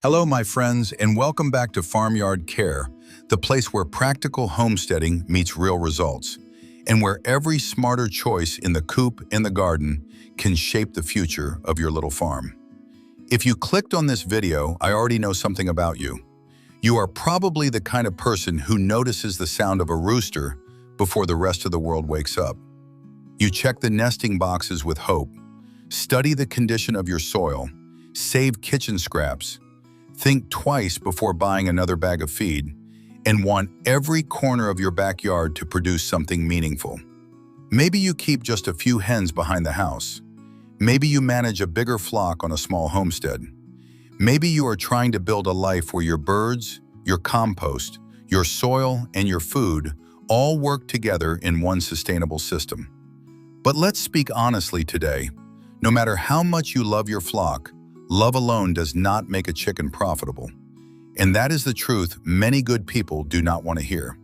Hello, my friends, and welcome back to Farmyard Care, the place where practical homesteading meets real results, and where every smarter choice in the coop and the garden can shape the future of your little farm. If you clicked on this video, I already know something about you. You are probably the kind of person who notices the sound of a rooster before the rest of the world wakes up. You check the nesting boxes with hope, study the condition of your soil, save kitchen scraps, think twice before buying another bag of feed, and want every corner of your backyard to produce something meaningful. Maybe you keep just a few hens behind the house. Maybe you manage a bigger flock on a small homestead. Maybe you are trying to build a life where your birds, your compost, your soil, and your food all work together in one sustainable system. But let's speak honestly today. No matter how much you love your flock, love alone does not make a chicken profitable. And that is the truth many good people do not want to hear.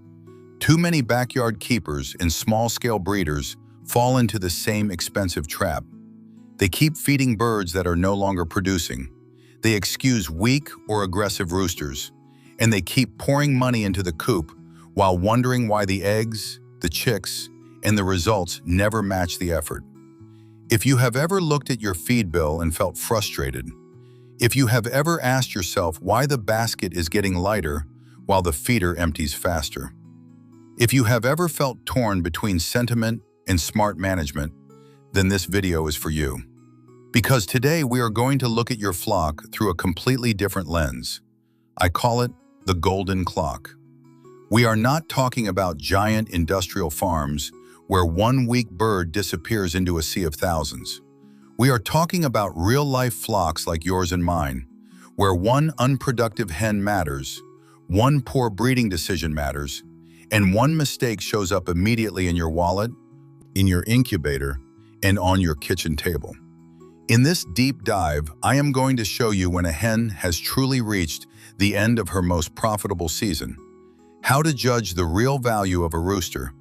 Too many backyard keepers and small-scale breeders fall into the same expensive trap. They keep feeding birds that are no longer producing. They excuse weak or aggressive roosters. And they keep pouring money into the coop while wondering why the eggs, the chicks, and the results never match the effort. If you have ever looked at your feed bill and felt frustrated, if you have ever asked yourself why the basket is getting lighter while the feeder empties faster, if you have ever felt torn between sentiment and smart management, then this video is for you. Because today we are going to look at your flock through a completely different lens. I call it the golden clock. We are not talking about giant industrial farms where one weak bird disappears into a sea of thousands. We are talking about real-life flocks like yours and mine, where one unproductive hen matters, one poor breeding decision matters, and one mistake shows up immediately in your wallet, in your incubator, and on your kitchen table. In this deep dive, I am going to show you when a hen has truly reached the end of her most profitable season, how to judge the real value of a rooster,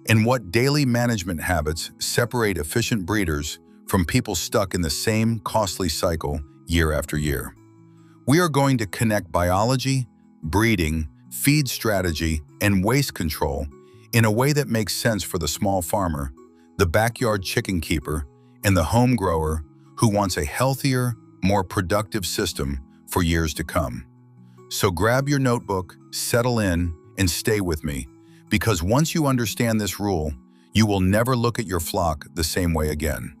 and what daily management habits separate efficient breeders from people stuck in the same costly cycle year after year. We are going to connect biology, breeding, feed strategy, and waste control in a way that makes sense for the small farmer, the backyard chicken keeper, and the home grower who wants a healthier, more productive system for years to come. So grab your notebook, settle in, and stay with me. Because once you understand this rule, you will never look at your flock the same way again.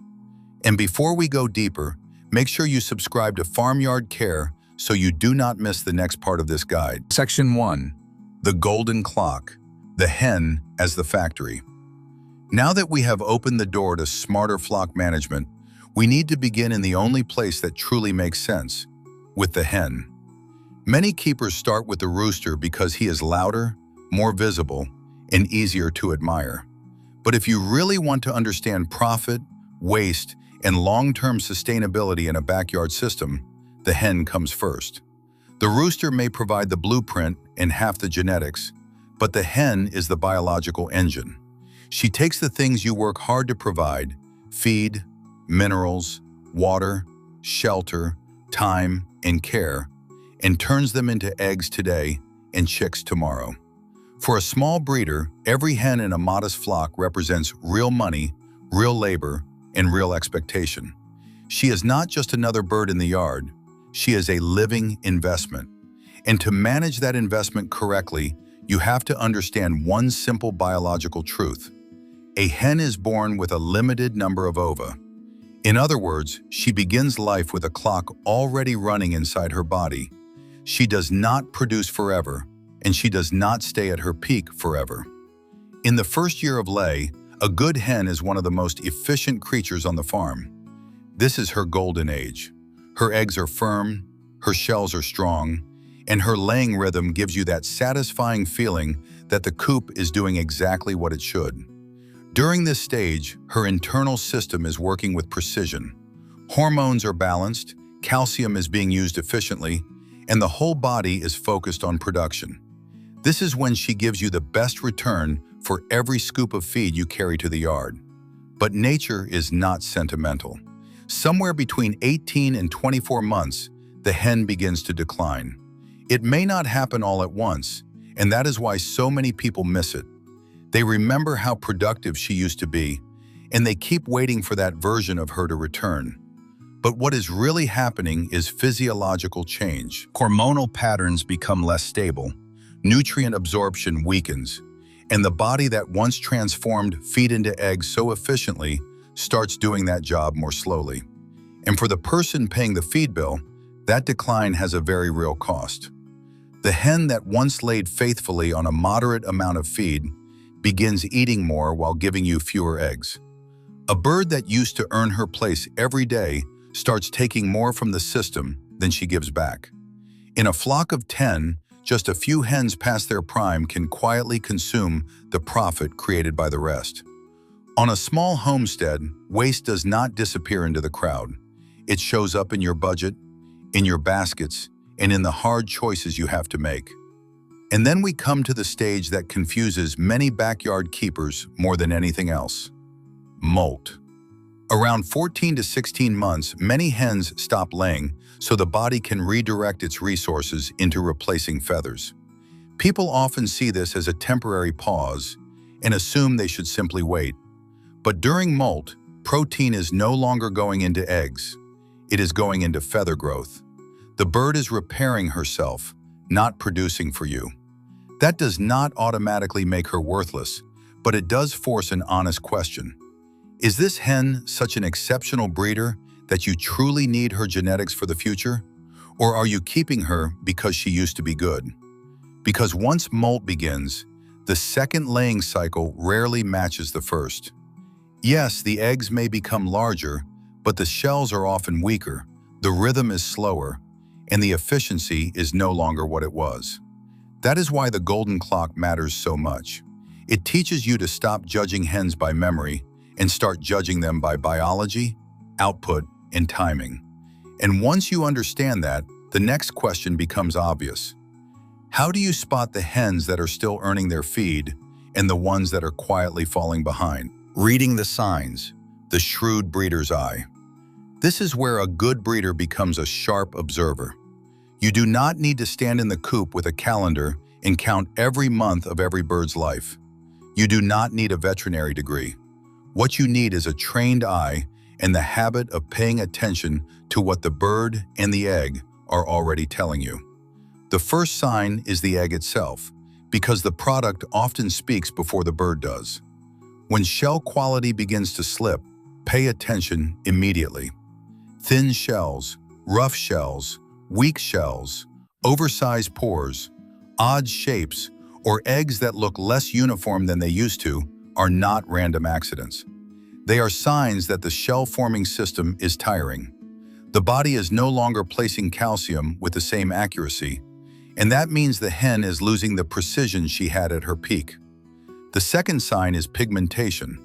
And before we go deeper, make sure you subscribe to Farmyard Care so you do not miss the next part of this guide. Section 1. The Golden Clock. The hen as the factory. Now that we have opened the door to smarter flock management, we need to begin in the only place that truly makes sense, with the hen. Many keepers start with the rooster because he is louder, more visible, and easier to admire. But if you really want to understand profit, waste, and long-term sustainability in a backyard system, the hen comes first. The rooster may provide the blueprint and half the genetics, but the hen is the biological engine. She takes the things you work hard to provide, feed, minerals, water, shelter, time, and care, and turns them into eggs today and chicks tomorrow. For a small breeder, every hen in a modest flock represents real money, real labor, and real expectation. She is not just another bird in the yard. She is a living investment. And to manage that investment correctly, you have to understand one simple biological truth. A hen is born with a limited number of ova. In other words, she begins life with a clock already running inside her body. She does not produce forever, and she does not stay at her peak forever. In the first year of lay, a good hen is one of the most efficient creatures on the farm. This is her golden age. Her eggs are firm, her shells are strong, and her laying rhythm gives you that satisfying feeling that the coop is doing exactly what it should. During this stage, her internal system is working with precision. Hormones are balanced, calcium is being used efficiently, and the whole body is focused on production. This is when she gives you the best return for every scoop of feed you carry to the yard. But nature is not sentimental. Somewhere between 18 and 24 months, the hen begins to decline. It may not happen all at once, and that is why so many people miss it. They remember how productive she used to be, and they keep waiting for that version of her to return. But what is really happening is physiological change. Hormonal patterns become less stable, nutrient absorption weakens, and the body that once transformed feed into eggs so efficiently starts doing that job more slowly. And for the person paying the feed bill, that decline has a very real cost. The hen that once laid faithfully on a moderate amount of feed begins eating more while giving you fewer eggs. A bird that used to earn her place every day starts taking more from the system than she gives back. In a flock of 10, just a few hens past their prime can quietly consume the profit created by the rest. On a small homestead, waste does not disappear into the crowd. It shows up in your budget, in your baskets, and in the hard choices you have to make. And then we come to the stage that confuses many backyard keepers more than anything else: molt. Around 14 to 16 months, many hens stop laying so the body can redirect its resources into replacing feathers. People often see this as a temporary pause and assume they should simply wait. But during molt, protein is no longer going into eggs. It is going into feather growth. The bird is repairing herself, not producing for you. That does not automatically make her worthless, but it does force an honest question. Is this hen such an exceptional breeder that you truly need her genetics for the future? Or are you keeping her because she used to be good? Because once molt begins, the second laying cycle rarely matches the first. Yes, the eggs may become larger, but the shells are often weaker, the rhythm is slower, and the efficiency is no longer what it was. That is why the golden clock matters so much. It teaches you to stop judging hens by memory and start judging them by biology, output, and timing. And once you understand that, the next question becomes obvious. How do you spot the hens that are still earning their feed and the ones that are quietly falling behind? Reading the signs, the shrewd breeder's eye. This is where a good breeder becomes a sharp observer. You do not need to stand in the coop with a calendar and count every month of every bird's life. You do not need a veterinary degree. What you need is a trained eye and the habit of paying attention to what the bird and the egg are already telling you. The first sign is the egg itself, because the product often speaks before the bird does. When shell quality begins to slip, pay attention immediately. Thin shells, rough shells, weak shells, oversized pores, odd shapes, or eggs that look less uniform than they used to are not random accidents. They are signs that the shell-forming system is tiring. The body is no longer placing calcium with the same accuracy, and that means the hen is losing the precision she had at her peak. The second sign is pigmentation,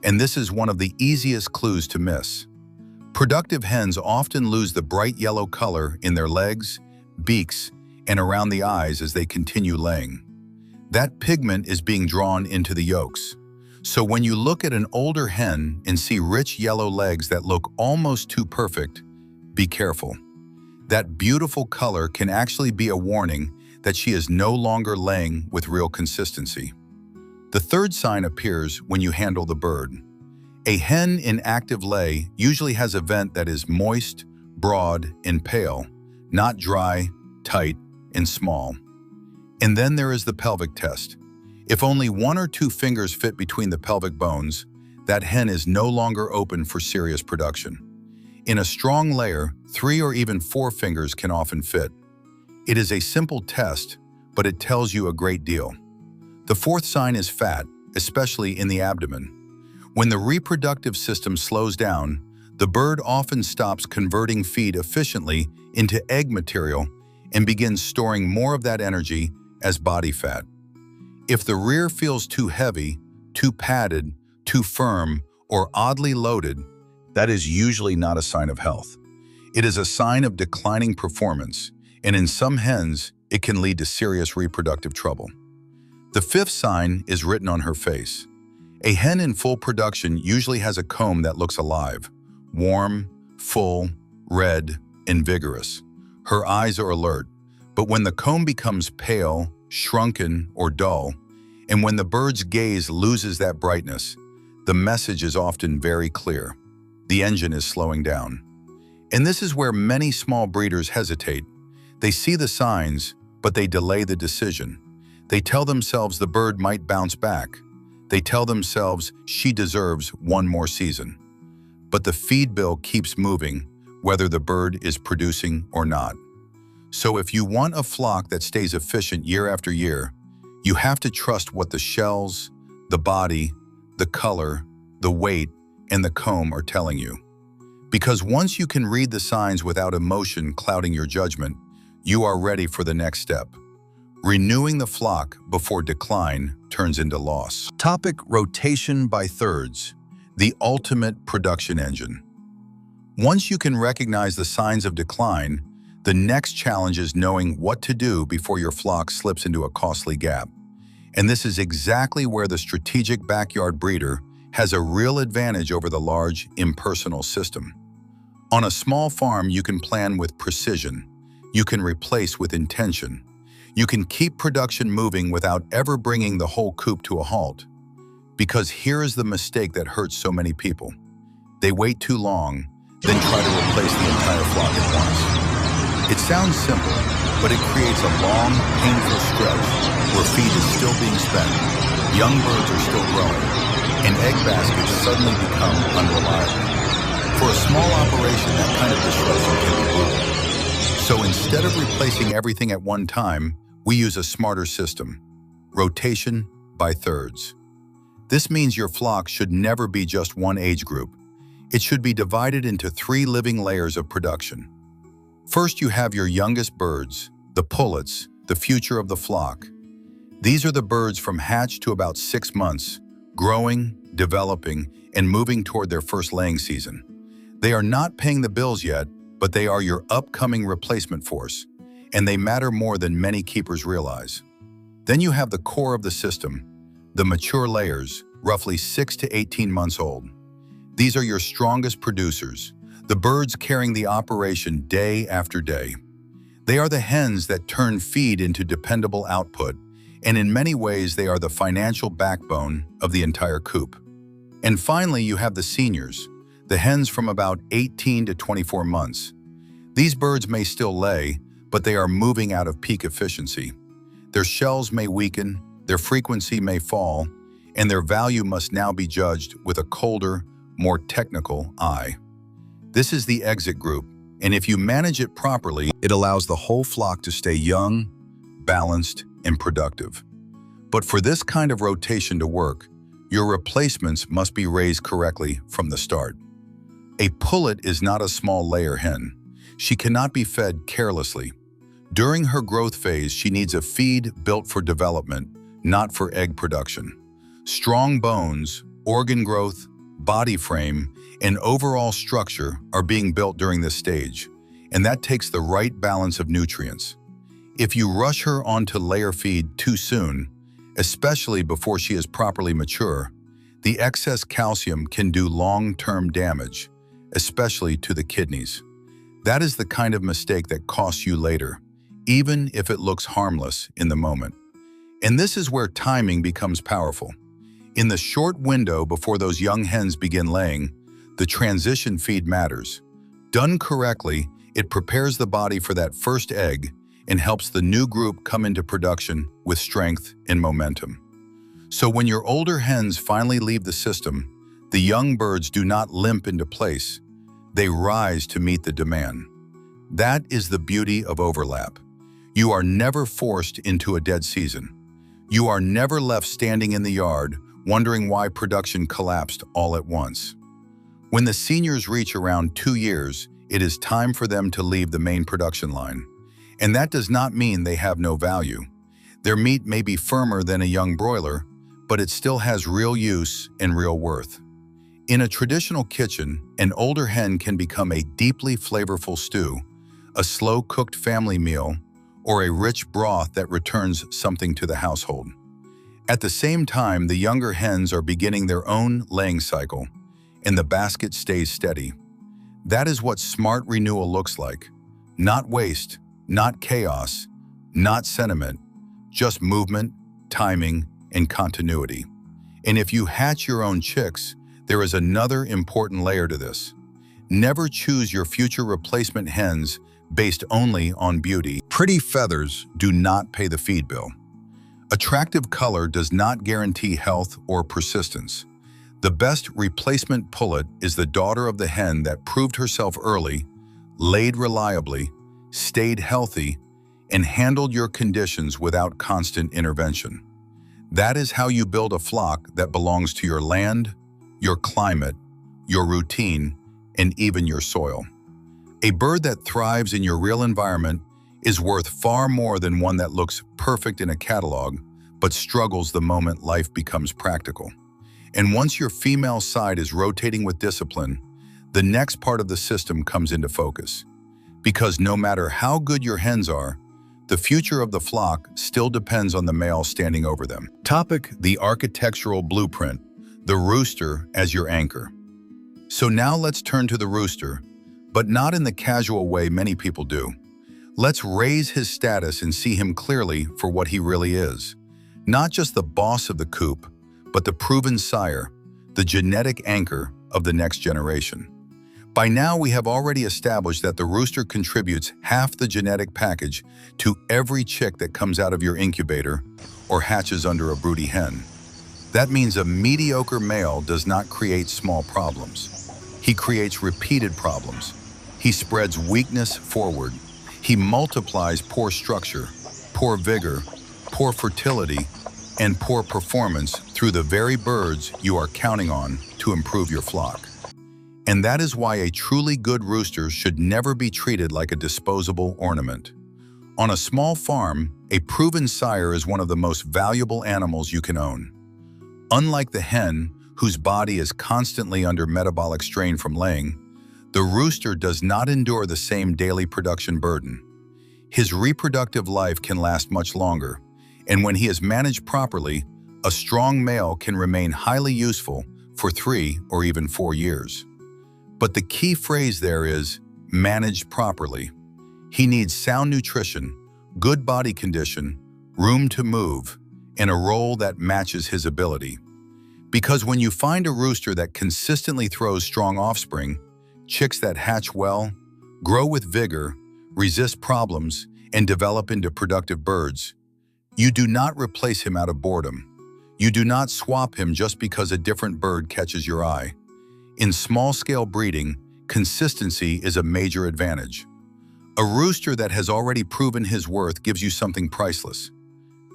and this is one of the easiest clues to miss. Productive hens often lose the bright yellow color in their legs, beaks, and around the eyes as they continue laying. That pigment is being drawn into the yolks. So when you look at an older hen and see rich yellow legs that look almost too perfect, be careful. That beautiful color can actually be a warning that she is no longer laying with real consistency. The third sign appears when you handle the bird. A hen in active lay usually has a vent that is moist, broad, and pale, not dry, tight, and small. And then there is the pelvic test. If only 1 or 2 fingers fit between the pelvic bones, that hen is no longer open for serious production. In a strong layer, 3 or even 4 fingers can often fit. It is a simple test, but it tells you a great deal. The fourth sign is fat, especially in the abdomen. When the reproductive system slows down, the bird often stops converting feed efficiently into egg material and begins storing more of that energy as body fat. If the rear feels too heavy, too padded, too firm, or oddly loaded, that is usually not a sign of health. It is a sign of declining performance, and in some hens, it can lead to serious reproductive trouble. The fifth sign is written on her face. A hen in full production usually has a comb that looks alive, warm, full, red, and vigorous. Her eyes are alert, but when the comb becomes pale, shrunken, or dull, and when the bird's gaze loses that brightness, the message is often very clear. The engine is slowing down. And this is where many small breeders hesitate. They see the signs, but they delay the decision. They tell themselves the bird might bounce back. They tell themselves she deserves one more season. But the feed bill keeps moving, whether the bird is producing or not. So if you want a flock that stays efficient year after year, you have to trust what the shells, the body, the color, the weight, and the comb are telling you. Because once you can read the signs without emotion clouding your judgment, you are ready for the next step. Renewing the flock before decline turns into loss. Topic: rotation by thirds, the ultimate production engine. Once you can recognize the signs of decline, the next challenge is knowing what to do before your flock slips into a costly gap. And this is exactly where the strategic backyard breeder has a real advantage over the large, impersonal system. On a small farm, you can plan with precision. You can replace with intention. You can keep production moving without ever bringing the whole coop to a halt. Because here is the mistake that hurts so many people. They wait too long, then try to replace the entire flock at once. It sounds simple, but it creates a long, painful stretch where feed is still being spent, young birds are still growing, and egg baskets suddenly become unreliable. For a small operation, that kind of disruption can be brutal. So instead of replacing everything at one time, we use a smarter system: rotation by thirds. This means your flock should never be just one age group. It should be divided into 3 living layers of production. First, you have your youngest birds, the pullets, the future of the flock. These are the birds from hatch to about 6 months, growing, developing, and moving toward their first laying season. They are not paying the bills yet, but they are your upcoming replacement force, and they matter more than many keepers realize. Then you have the core of the system, the mature layers, roughly 6 to 18 months old. These are your strongest producers, the birds carrying the operation day after day. They are the hens that turn feed into dependable output, and in many ways they are the financial backbone of the entire coop. And finally, you have the seniors, the hens from about 18 to 24 months. These birds may still lay, but they are moving out of peak efficiency. Their shells may weaken, their frequency may fall, and their value must now be judged with a colder, more technical eye. This is the exit group, and if you manage it properly, it allows the whole flock to stay young, balanced, and productive. But for this kind of rotation to work, your replacements must be raised correctly from the start. A pullet is not a small layer hen. She cannot be fed carelessly. During her growth phase, she needs a feed built for development, not for egg production. Strong bones, organ growth, body frame, and overall structure are being built during this stage, and that takes the right balance of nutrients. If you rush her onto layer feed too soon, especially before she is properly mature, the excess calcium can do long-term damage, especially to the kidneys. That is the kind of mistake that costs you later, even if it looks harmless in the moment. And this is where timing becomes powerful. In the short window before those young hens begin laying, the transition feed matters. Done correctly, it prepares the body for that first egg and helps the new group come into production with strength and momentum. So when your older hens finally leave the system, the young birds do not limp into place. They rise to meet the demand. That is the beauty of overlap. You are never forced into a dead season. You are never left standing in the yard wondering why production collapsed all at once. When the seniors reach around 2 years, it is time for them to leave the main production line. And that does not mean they have no value. Their meat may be firmer than a young broiler, but it still has real use and real worth. In a traditional kitchen, an older hen can become a deeply flavorful stew, a slow-cooked family meal, or a rich broth that returns something to the household. At the same time, the younger hens are beginning their own laying cycle, and the basket stays steady. That is what smart renewal looks like. Not waste, not chaos, not sentiment, just movement, timing, and continuity. And if you hatch your own chicks, there is another important layer to this. Never choose your future replacement hens based only on beauty. Pretty feathers do not pay the feed bill. Attractive color does not guarantee health or persistence. The best replacement pullet is the daughter of the hen that proved herself early, laid reliably, stayed healthy, and handled your conditions without constant intervention. That is how you build a flock that belongs to your land, your climate, your routine, and even your soil. A bird that thrives in your real environment is worth far more than one that looks perfect in a catalog, but struggles the moment life becomes practical. And once your female side is rotating with discipline, the next part of the system comes into focus. Because no matter how good your hens are, the future of the flock still depends on the male standing over them. The architectural blueprint, the rooster as your anchor. So now let's turn to the rooster, but not in the casual way many people do. Let's raise his status and see him clearly for what he really is. Not just the boss of the coop, but the proven sire, the genetic anchor of the next generation. By now, we have already established that the rooster contributes half the genetic package to every chick that comes out of your incubator or hatches under a broody hen. That means a mediocre male does not create small problems. He creates repeated problems. He spreads weakness forward. He multiplies poor structure, poor vigor, poor fertility, and poor performance through the very birds you are counting on to improve your flock. And that is why a truly good rooster should never be treated like a disposable ornament. On a small farm, a proven sire is one of the most valuable animals you can own. Unlike the hen, whose body is constantly under metabolic strain from laying, the rooster does not endure the same daily production burden. His reproductive life can last much longer, and when he is managed properly, a strong male can remain highly useful for 3 or even 4 years. But the key phrase there is managed properly. He needs sound nutrition, good body condition, room to move, and a role that matches his ability. Because when you find a rooster that consistently throws strong offspring, chicks that hatch well, grow with vigor, resist problems, and develop into productive birds, you do not replace him out of boredom. You do not swap him just because a different bird catches your eye. In small-scale breeding, consistency is a major advantage. A rooster that has already proven his worth gives you something priceless: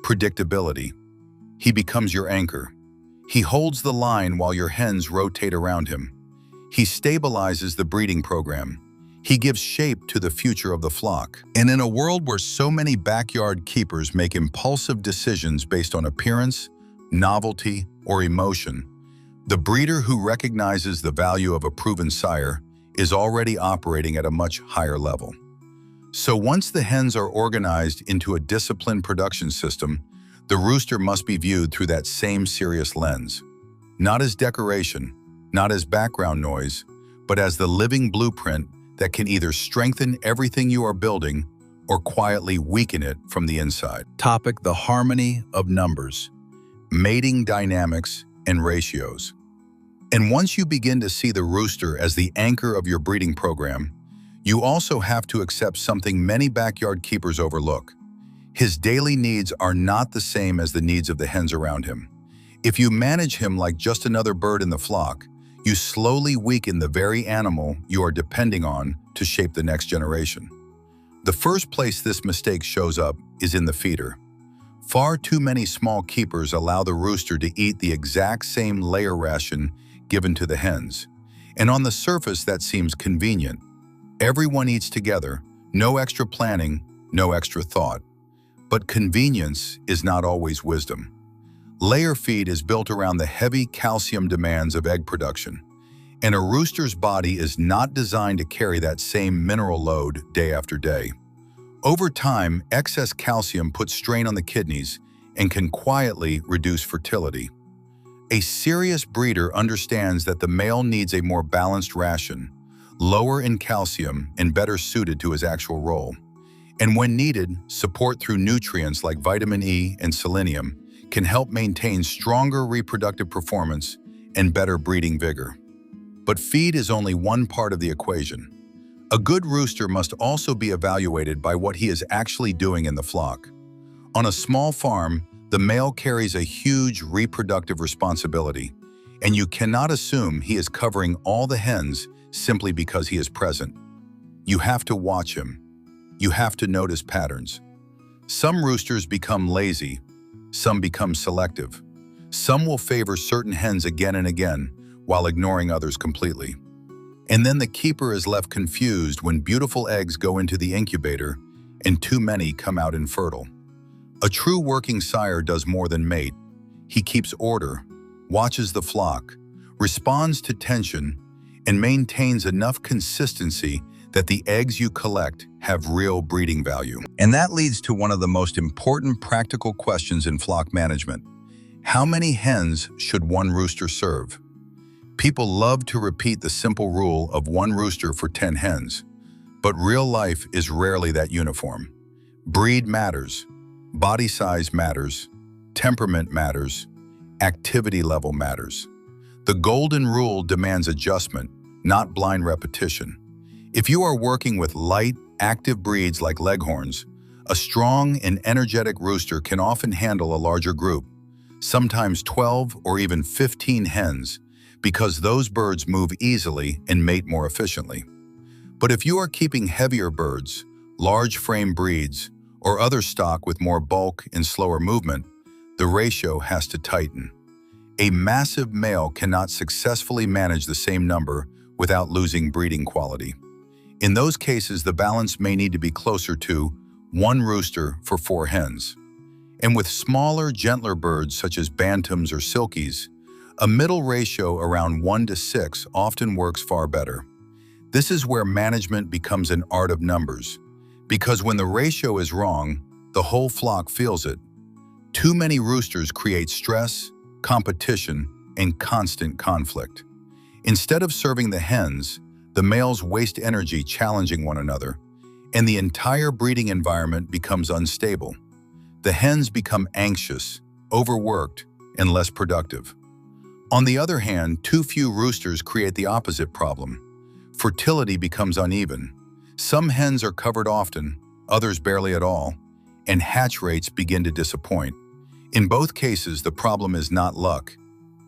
predictability. He becomes your anchor. He holds the line while your hens rotate around him. He stabilizes the breeding program. He gives shape to the future of the flock. And in a world where so many backyard keepers make impulsive decisions based on appearance, novelty, or emotion, the breeder who recognizes the value of a proven sire is already operating at a much higher level. So once the hens are organized into a disciplined production system, the rooster must be viewed through that same serious lens. Not as decoration, not as background noise, but as the living blueprint that can either strengthen everything you are building or quietly weaken it from the inside. The harmony of numbers, mating dynamics, and ratios. And once you begin to see the rooster as the anchor of your breeding program, you also have to accept something many backyard keepers overlook. His daily needs are not the same as the needs of the hens around him. If you manage him like just another bird in the flock, you slowly weaken the very animal you are depending on to shape the next generation. The first place this mistake shows up is in the feeder. Far too many small keepers allow the rooster to eat the exact same layer ration given to the hens. And on the surface, that seems convenient. Everyone eats together, no extra planning, no extra thought. But convenience is not always wisdom. Layer feed is built around the heavy calcium demands of egg production, and a rooster's body is not designed to carry that same mineral load day after day. Over time, excess calcium puts strain on the kidneys and can quietly reduce fertility. A serious breeder understands that the male needs a more balanced ration, lower in calcium and better suited to his actual role. And when needed, support through nutrients like vitamin E and selenium can help maintain stronger reproductive performance and better breeding vigor. But feed is only one part of the equation. A good rooster must also be evaluated by what he is actually doing in the flock. On a small farm, the male carries a huge reproductive responsibility, and you cannot assume he is covering all the hens simply because he is present. You have to watch him. You have to notice patterns. Some roosters become lazy, some become selective. Some will favor certain hens again and again while ignoring others completely. And then the keeper is left confused when beautiful eggs go into the incubator and too many come out infertile. A true working sire does more than mate. He keeps order, watches the flock, responds to tension, and maintains enough consistency that the eggs you collect have real breeding value. And that leads to one of the most important practical questions in flock management. How many hens should one rooster serve? People love to repeat the simple rule of one rooster for 10 hens, but real life is rarely that uniform. Breed matters, body size matters, temperament matters, activity level matters. The golden rule demands adjustment, not blind repetition. If you are working with light, active breeds like leghorns, a strong and energetic rooster can often handle a larger group, sometimes 12 or even 15 hens, because those birds move easily and mate more efficiently. But if you are keeping heavier birds, large frame breeds, or other stock with more bulk and slower movement, the ratio has to tighten. A massive male cannot successfully manage the same number without losing breeding quality. In those cases, the balance may need to be closer to 1 rooster for 4 hens. And with smaller, gentler birds such as bantams or silkies, a middle ratio around 1:6 often works far better. This is where management becomes an art of numbers, because when the ratio is wrong, the whole flock feels it. Too many roosters create stress, competition, and constant conflict. Instead of serving the hens, the males waste energy challenging one another, and the entire breeding environment becomes unstable. The hens become anxious, overworked, and less productive. On the other hand, too few roosters create the opposite problem. Fertility becomes uneven. Some hens are covered often, others barely at all, and hatch rates begin to disappoint. In both cases, the problem is not luck,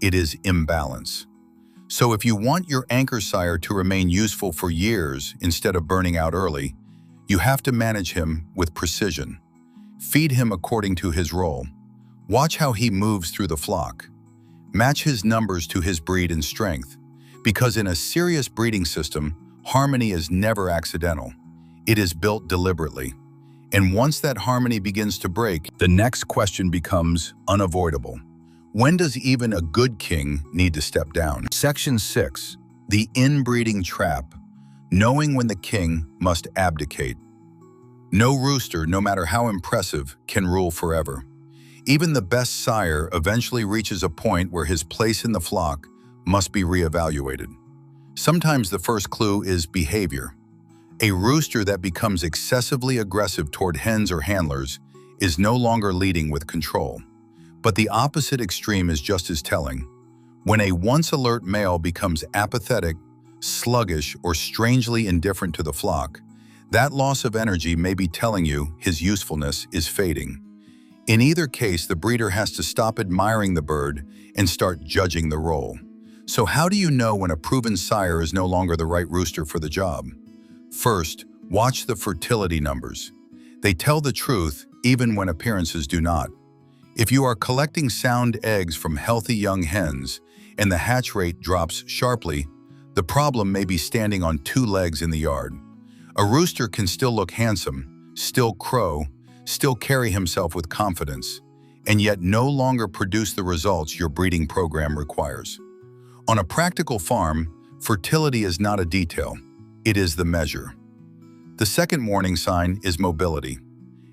it is imbalance. So if you want your anchor sire to remain useful for years instead of burning out early, you have to manage him with precision. Feed him according to his role. Watch how he moves through the flock. Match his numbers to his breed and strength, because in a serious breeding system, harmony is never accidental. It is built deliberately. And once that harmony begins to break, the next question becomes unavoidable. When does even a good king need to step down? Section 6. The inbreeding trap. Knowing when the king must abdicate. No rooster, no matter how impressive, can rule forever. Even the best sire eventually reaches a point where his place in the flock must be reevaluated. Sometimes the first clue is behavior. A rooster that becomes excessively aggressive toward hens or handlers is no longer leading with control. But the opposite extreme is just as telling. When a once alert male becomes apathetic, sluggish, or strangely indifferent to the flock, that loss of energy may be telling you his usefulness is fading. In either case, the breeder has to stop admiring the bird and start judging the role. So how do you know when a proven sire is no longer the right rooster for the job? First, watch the fertility numbers. They tell the truth even when appearances do not. If you are collecting sound eggs from healthy young hens and the hatch rate drops sharply, the problem may be standing on 2 legs in the yard. A rooster can still look handsome, still crow, still carry himself with confidence, and yet no longer produce the results your breeding program requires. On a practical farm, fertility is not a detail, it is the measure. The second warning sign is mobility.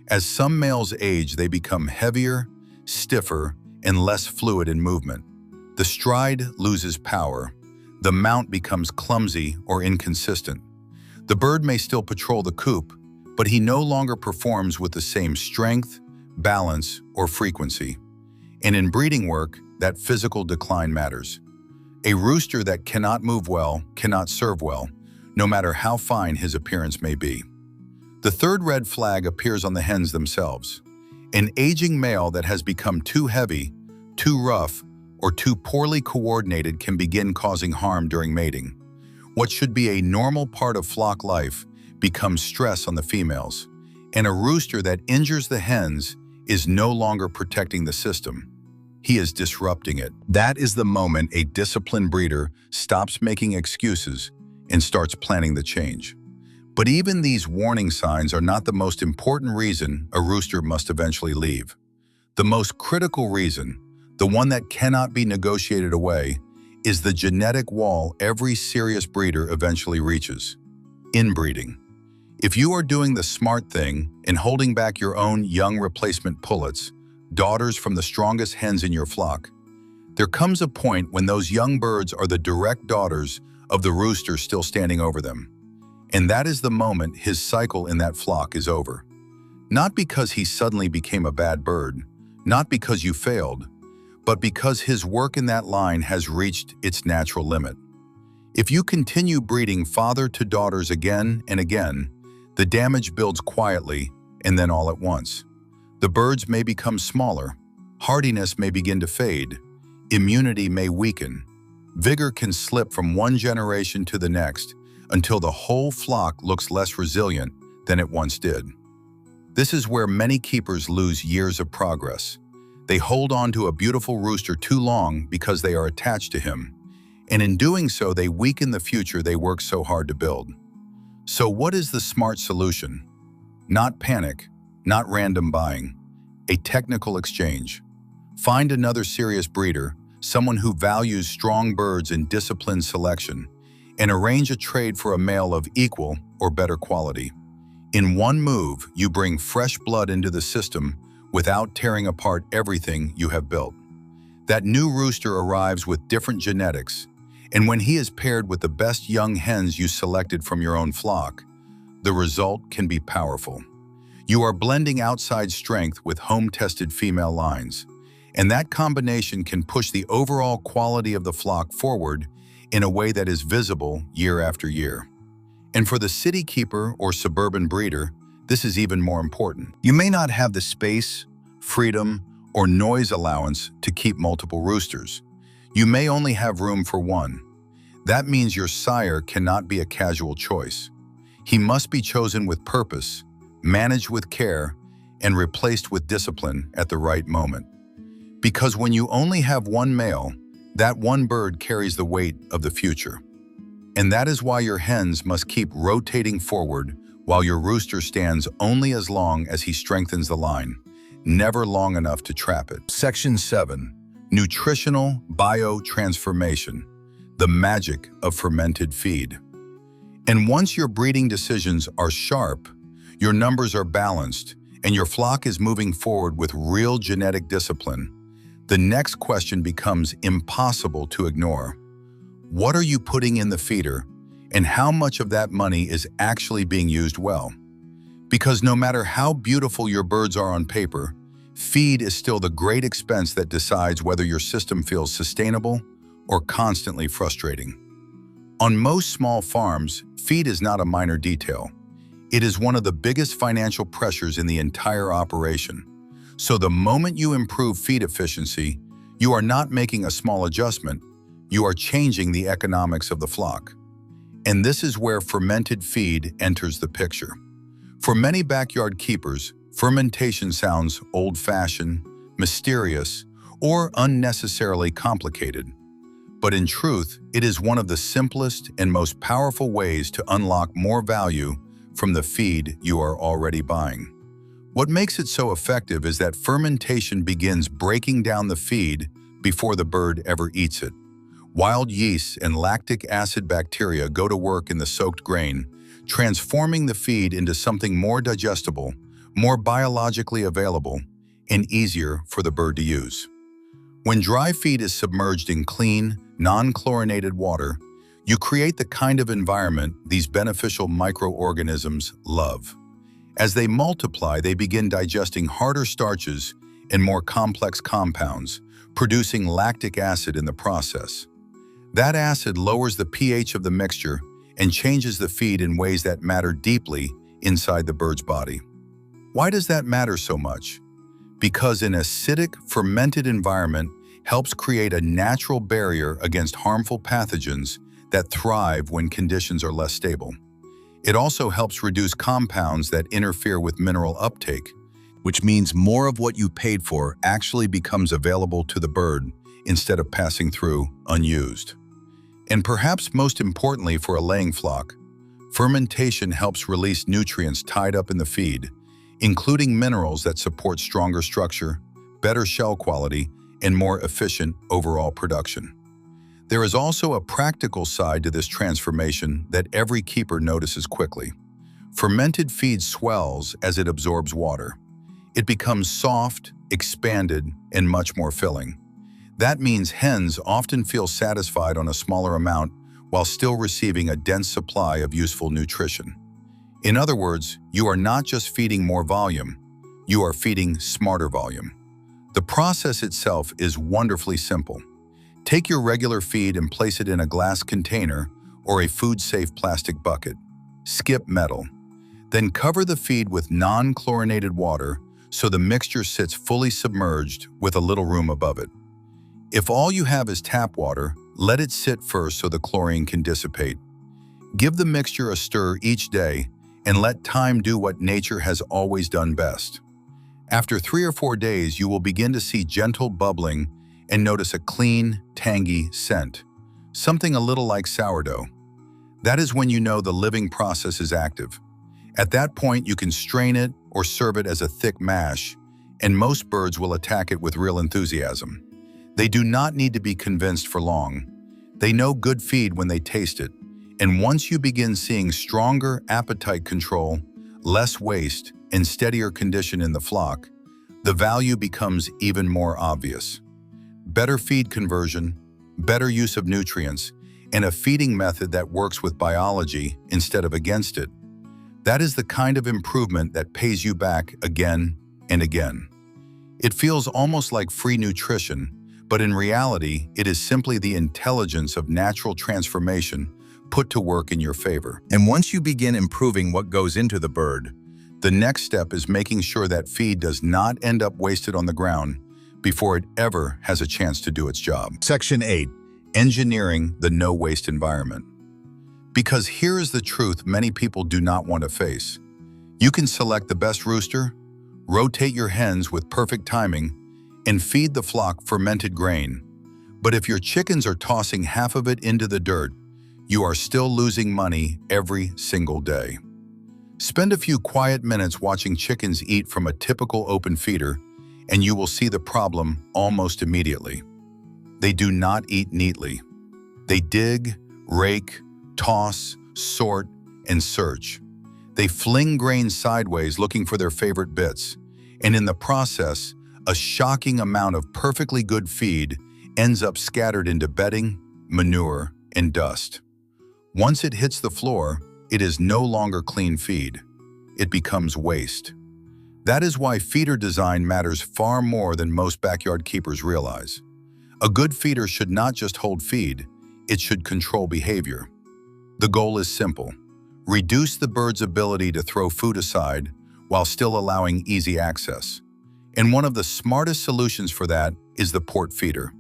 As some males age, they become heavier, stiffer, and less fluid in movement. The stride loses power. the mount becomes clumsy or inconsistent. The bird may still patrol the coop, but he no longer performs with the same strength, balance, or frequency. And in breeding work, that physical decline matters. A rooster that cannot move well cannot serve well, no matter how fine his appearance may be. The third red flag appears on the hens themselves. An aging male that has become too heavy, too rough, or too poorly coordinated can begin causing harm during mating. What should be a normal part of flock life becomes stress on the females, and a rooster that injures the hens is no longer protecting the system. He is disrupting it. That is the moment a disciplined breeder stops making excuses and starts planning the change. But even these warning signs are not the most important reason a rooster must eventually leave. The most critical reason, the one that cannot be negotiated away, is the genetic wall every serious breeder eventually reaches: inbreeding. If you are doing the smart thing and holding back your own young replacement pullets, daughters from the strongest hens in your flock, there comes a point when those young birds are the direct daughters of the rooster still standing over them. And that is the moment his cycle in that flock is over. Not because he suddenly became a bad bird, not because you failed, but because his work in that line has reached its natural limit. If you continue breeding father to daughters again and again, the damage builds quietly and then all at once. The birds may become smaller, hardiness may begin to fade, immunity may weaken, vigor can slip from one generation to the next until the whole flock looks less resilient than it once did. This is where many keepers lose years of progress. They hold on to a beautiful rooster too long because they are attached to him, and in doing so they weaken the future they worked so hard to build. So what is the smart solution? Not panic, not random buying, a technical exchange. Find another serious breeder, someone who values strong birds and disciplined selection, and arrange a trade for a male of equal or better quality. In one move, you bring fresh blood into the system without tearing apart everything you have built. That new rooster arrives with different genetics, and when he is paired with the best young hens you selected from your own flock, the result can be powerful. You are blending outside strength with home-tested female lines, and that combination can push the overall quality of the flock forward in a way that is visible year after year. And for the city keeper or suburban breeder, this is even more important. You may not have the space, freedom, or noise allowance to keep multiple roosters. You may only have room for one. That means your sire cannot be a casual choice. He must be chosen with purpose, managed with care, and replaced with discipline at the right moment. Because when you only have one male, that one bird carries the weight of the future. And that is why your hens must keep rotating forward while your rooster stands only as long as he strengthens the line, never long enough to trap it. Section 7. Nutritional Biotransformation, the magic of fermented feed. And once your breeding decisions are sharp, your numbers are balanced, and your flock is moving forward with real genetic discipline, the next question becomes impossible to ignore. What are you putting in the feeder, and how much of that money is actually being used well? Because no matter how beautiful your birds are on paper, feed is still the great expense that decides whether your system feels sustainable or constantly frustrating. On most small farms, feed is not a minor detail. It is one of the biggest financial pressures in the entire operation. So the moment you improve feed efficiency, you are not making a small adjustment, you are changing the economics of the flock. And this is where fermented feed enters the picture. For many backyard keepers, fermentation sounds old-fashioned, mysterious, or unnecessarily complicated. But in truth, it is one of the simplest and most powerful ways to unlock more value from the feed you are already buying. What makes it so effective is that fermentation begins breaking down the feed before the bird ever eats it. Wild yeasts and lactic acid bacteria go to work in the soaked grain, transforming the feed into something more digestible, more biologically available, and easier for the bird to use. When dry feed is submerged in clean, non-chlorinated water, You create the kind of environment these beneficial microorganisms love. As they multiply, they begin digesting harder starches and more complex compounds, producing lactic acid in the process. That acid lowers the pH of the mixture and changes the feed in ways that matter deeply inside the bird's body. Why does that matter so much? Because an acidic, fermented environment helps create a natural barrier against harmful pathogens that thrive when conditions are less stable. It also helps reduce compounds that interfere with mineral uptake, which means more of what you paid for actually becomes available to the bird instead of passing through unused. And perhaps most importantly for a laying flock, fermentation helps release nutrients tied up in the feed, including minerals that support stronger structure, better shell quality, and more efficient overall production. There is also a practical side to this transformation that every keeper notices quickly. Fermented feed swells as it absorbs water. It becomes soft, expanded, and much more filling. That means hens often feel satisfied on a smaller amount while still receiving a dense supply of useful nutrition. In other words, you are not just feeding more volume, you are feeding smarter volume. The process itself is wonderfully simple. Take your regular feed and place it in a glass container or a food-safe plastic bucket. Skip metal. Then cover the feed with non-chlorinated water so the mixture sits fully submerged with a little room above it. If all you have is tap water, let it sit first so the chlorine can dissipate. Give the mixture a stir each day and let time do what nature has always done best. After 3 or 4 days, you will begin to see gentle bubbling and notice a clean, tangy scent, something a little like sourdough. That is when you know the living process is active. At that point, you can strain it or serve it as a thick mash, and most birds will attack it with real enthusiasm. They do not need to be convinced for long. They know good feed when they taste it, and once you begin seeing stronger appetite control, less waste, and steadier condition in the flock, the value becomes even more obvious. Better feed conversion, better use of nutrients, and a feeding method that works with biology instead of against it. That is the kind of improvement that pays you back again and again. It feels almost like free nutrition, but in reality, it is simply the intelligence of natural transformation put to work in your favor. And once you begin improving what goes into the bird, the next step is making sure that feed does not end up wasted on the ground before it ever has a chance to do its job. Section 8. Engineering the no-waste environment. Because here is the truth many people do not want to face. You can select the best rooster, rotate your hens with perfect timing, and feed the flock fermented grain. But if your chickens are tossing half of it into the dirt, you are still losing money every single day. Spend a few quiet minutes watching chickens eat from a typical open feeder, and you will see the problem almost immediately. They do not eat neatly. They dig, rake, toss, sort, and search. They fling grain sideways looking for their favorite bits, and in the process, a shocking amount of perfectly good feed ends up scattered into bedding, manure, and dust. Once it hits the floor, it is no longer clean feed. It becomes waste. That is why feeder design matters far more than most backyard keepers realize. A good feeder should not just hold feed, it should control behavior. The goal is simple: reduce the bird's ability to throw food aside while still allowing easy access. And one of the smartest solutions for that is the port feeder.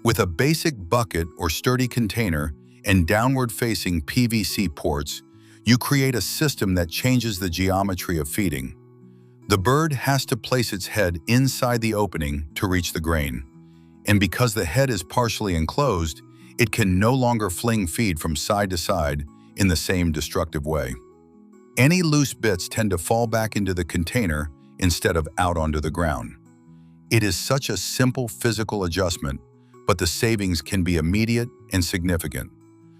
With a basic bucket or sturdy container and downward-facing PVC ports, you create a system that changes the geometry of feeding. The bird has to place its head inside the opening to reach the grain. And because the head is partially enclosed, it can no longer fling feed from side to side in the same destructive way. Any loose bits tend to fall back into the container instead of out onto the ground. It is such a simple physical adjustment, but the savings can be immediate and significant.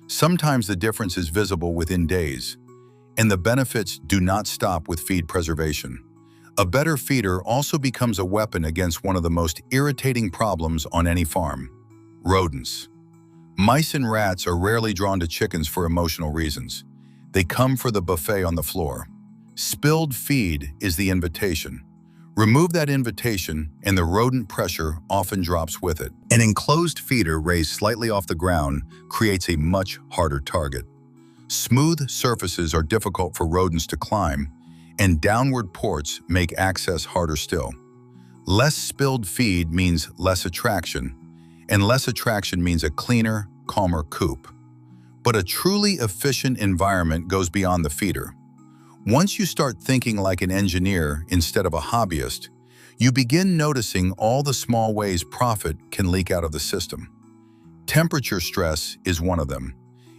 Sometimes the difference is visible within days, and the benefits do not stop with feed preservation. A better feeder also becomes a weapon against one of the most irritating problems on any farm: rodents. Mice and rats are rarely drawn to chickens for emotional reasons. They come for the buffet on the floor. Spilled feed is the invitation. Remove that invitation, and the rodent pressure often drops with it. An enclosed feeder raised slightly off the ground creates a much harder target. Smooth surfaces are difficult for rodents to climb, and downward ports make access harder still. Less spilled feed means less attraction, and less attraction means a cleaner, calmer coop. But a truly efficient environment goes beyond the feeder. Once you start thinking like an engineer instead of a hobbyist, you begin noticing all the small ways profit can leak out of the system. Temperature stress is one of them.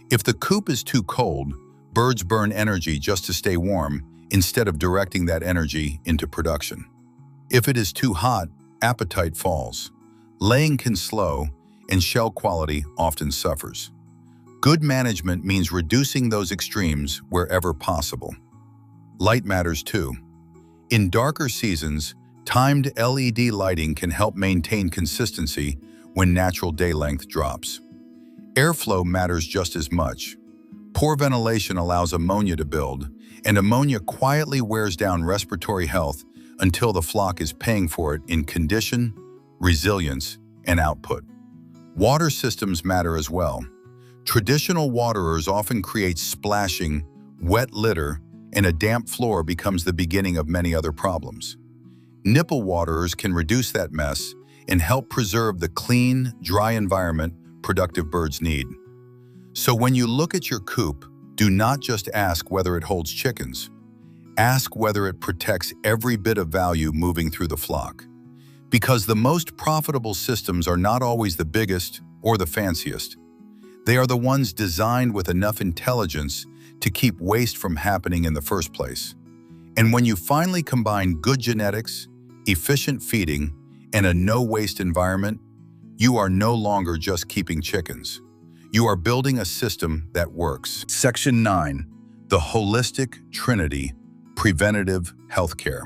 If the coop is too cold, birds burn energy just to stay warm instead of directing that energy into production. If it is too hot, appetite falls. Laying can slow, and shell quality often suffers. Good management means reducing those extremes wherever possible. Light matters too. In darker seasons, timed LED lighting can help maintain consistency when natural day length drops. Airflow matters just as much. Poor ventilation allows ammonia to build, and ammonia quietly wears down respiratory health until the flock is paying for it in condition, resilience, and output. Water systems matter as well. Traditional waterers often create splashing, wet litter, and a damp floor becomes the beginning of many other problems. Nipple waterers can reduce that mess and help preserve the clean, dry environment productive birds need. So when you look at your coop, do not just ask whether it holds chickens. Ask whether it protects every bit of value moving through the flock. Because the most profitable systems are not always the biggest or the fanciest. They are the ones designed with enough intelligence to keep waste from happening in the first place. And when you finally combine good genetics, efficient feeding, and a no-waste environment, you are no longer just keeping chickens. You are building a system that works. Section 9, the holistic trinity, preventative healthcare.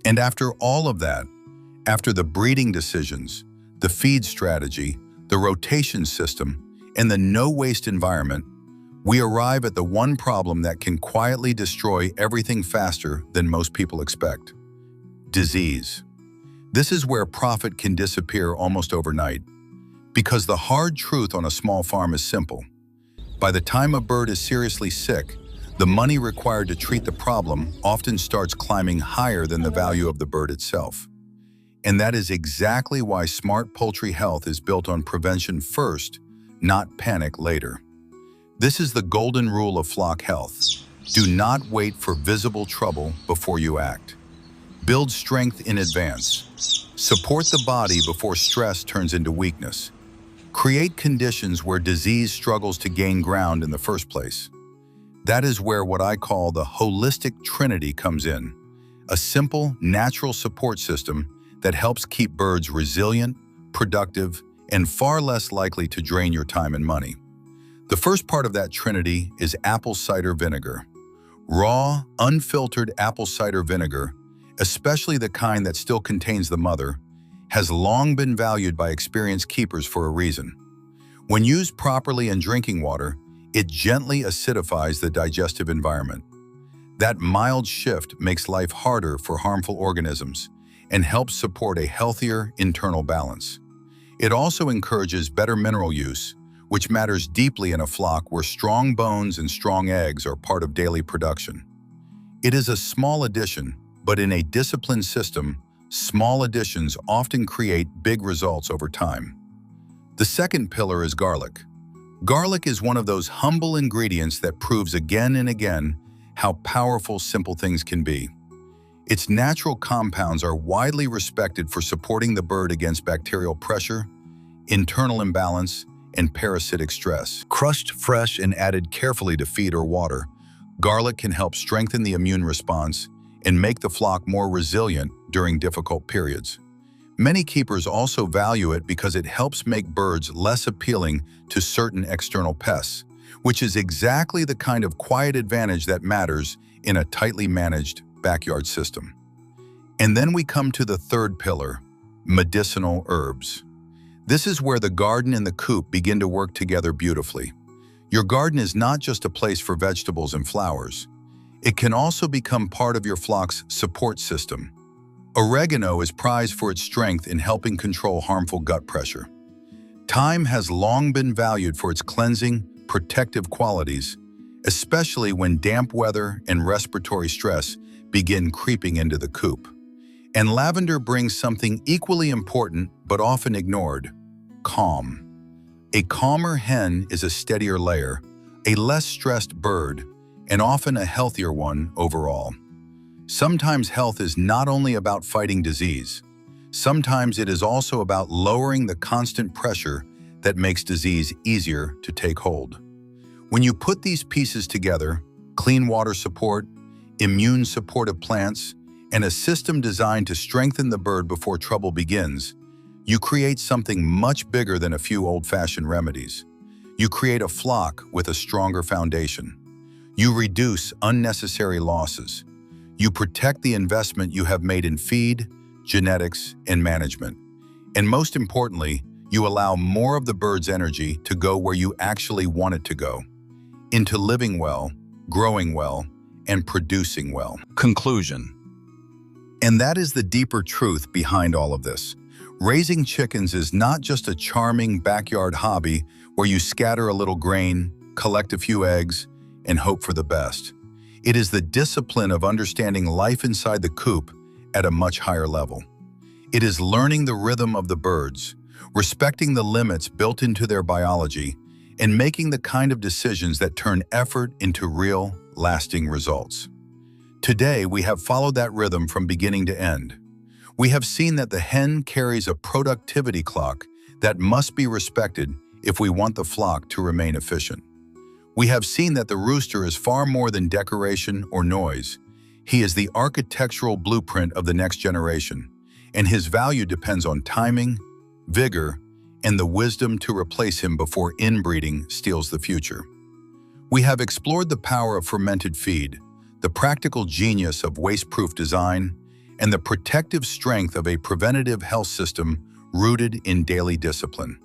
And after all of that, after the breeding decisions, the feed strategy, the rotation system, and the no-waste environment, we arrive at the one problem that can quietly destroy everything faster than most people expect: disease. This is where profit can disappear almost overnight. Because the hard truth on a small farm is simple. By the time a bird is seriously sick, the money required to treat the problem often starts climbing higher than the value of the bird itself. And that is exactly why smart poultry health is built on prevention first, not panic later. This is the golden rule of flock health. Do not wait for visible trouble before you act. Build strength in advance. Support the body before stress turns into weakness. Create conditions where disease struggles to gain ground in the first place. That is where what I call the holistic trinity comes in. A simple, natural support system that helps keep birds resilient, productive, and far less likely to drain your time and money. The first part of that trinity is apple cider vinegar. Raw, unfiltered apple cider vinegar, especially the kind that still contains the mother, has long been valued by experienced keepers for a reason. When used properly in drinking water, it gently acidifies the digestive environment. That mild shift makes life harder for harmful organisms and helps support a healthier internal balance. It also encourages better mineral use, which matters deeply in a flock where strong bones and strong eggs are part of daily production. It is a small addition, but in a disciplined system, small additions often create big results over time. The second pillar is garlic. Garlic is one of those humble ingredients that proves again and again how powerful simple things can be. Its natural compounds are widely respected for supporting the bird against bacterial pressure, internal imbalance, and parasitic stress. Crushed fresh and added carefully to feed or water, garlic can help strengthen the immune response and make the flock more resilient during difficult periods. Many keepers also value it because it helps make birds less appealing to certain external pests, which is exactly the kind of quiet advantage that matters in a tightly managed backyard system. And then we come to the third pillar, medicinal herbs. This is where the garden and the coop begin to work together beautifully. Your garden is not just a place for vegetables and flowers. It can also become part of your flock's support system. Oregano is prized for its strength in helping control harmful gut pressure. Thyme has long been valued for its cleansing, protective qualities, especially when damp weather and respiratory stress begin creeping into the coop. And lavender brings something equally important but often ignored: calm. A calmer hen is a steadier layer, a less stressed bird, and often a healthier one overall. Sometimes health is not only about fighting disease. Sometimes it is also about lowering the constant pressure that makes disease easier to take hold. When you put these pieces together, clean water support, immune supportive plants, and a system designed to strengthen the bird before trouble begins, you create something much bigger than a few old-fashioned remedies. You create a flock with a stronger foundation. You reduce unnecessary losses. You protect the investment you have made in feed, genetics, and management. And most importantly, you allow more of the bird's energy to go where you actually want it to go: into living well, growing well, and producing well. Conclusion. And that is the deeper truth behind all of this. Raising chickens is not just a charming backyard hobby where you scatter a little grain, collect a few eggs, and hope for the best. It is the discipline of understanding life inside the coop at a much higher level. It is learning the rhythm of the birds, respecting the limits built into their biology, and making the kind of decisions that turn effort into real, lasting results. Today, we have followed that rhythm from beginning to end. We have seen that the hen carries a productivity clock that must be respected if we want the flock to remain efficient. We have seen that the rooster is far more than decoration or noise. He is the architectural blueprint of the next generation, and his value depends on timing, vigor, and the wisdom to replace him before inbreeding steals the future. We have explored the power of fermented feed, the practical genius of waste-proof design, and the protective strength of a preventative health system rooted in daily discipline.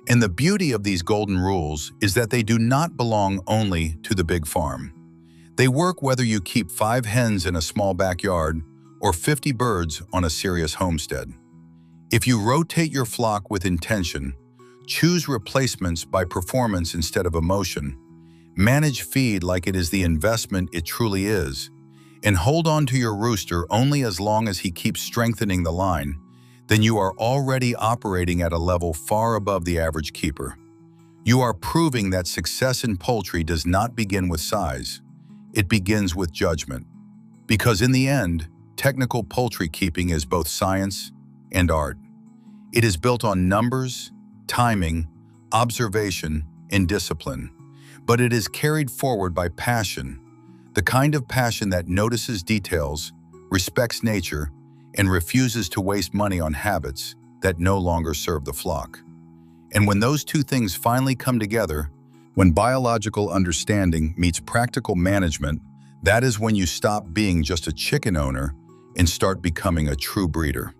And the beauty of these golden rules is that they do not belong only to the big farm. They work whether you keep 5 hens in a small backyard or 50 birds on a serious homestead. If you rotate your flock with intention, choose replacements by performance instead of emotion, manage feed like it is the investment it truly is, and hold on to your rooster only as long as he keeps strengthening the line, then you are already operating at a level far above the average keeper. You are proving that success in poultry does not begin with size. It begins with judgment. Because in the end, technical poultry keeping is both science and art. It is built on numbers, timing, observation, and discipline, but it is carried forward by passion, the kind of passion that notices details, respects nature, and refuses to waste money on habits that no longer serve the flock. And when those two things finally come together, when biological understanding meets practical management, that is when you stop being just a chicken owner and start becoming a true breeder.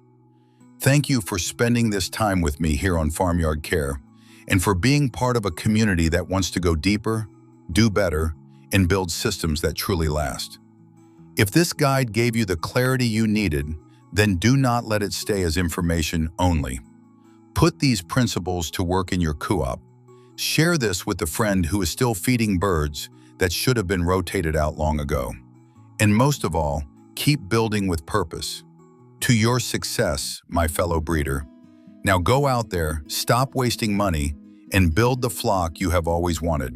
Thank you for spending this time with me here on Farmyard Care, and for being part of a community that wants to go deeper, do better, and build systems that truly last. If this guide gave you the clarity you needed, then do not let it stay as information only. Put these principles to work in your co-op. Share this with a friend who is still feeding birds that should have been rotated out long ago. And most of all, keep building with purpose. To your success, my fellow breeder. Now go out there, stop wasting money, and build the flock you have always wanted.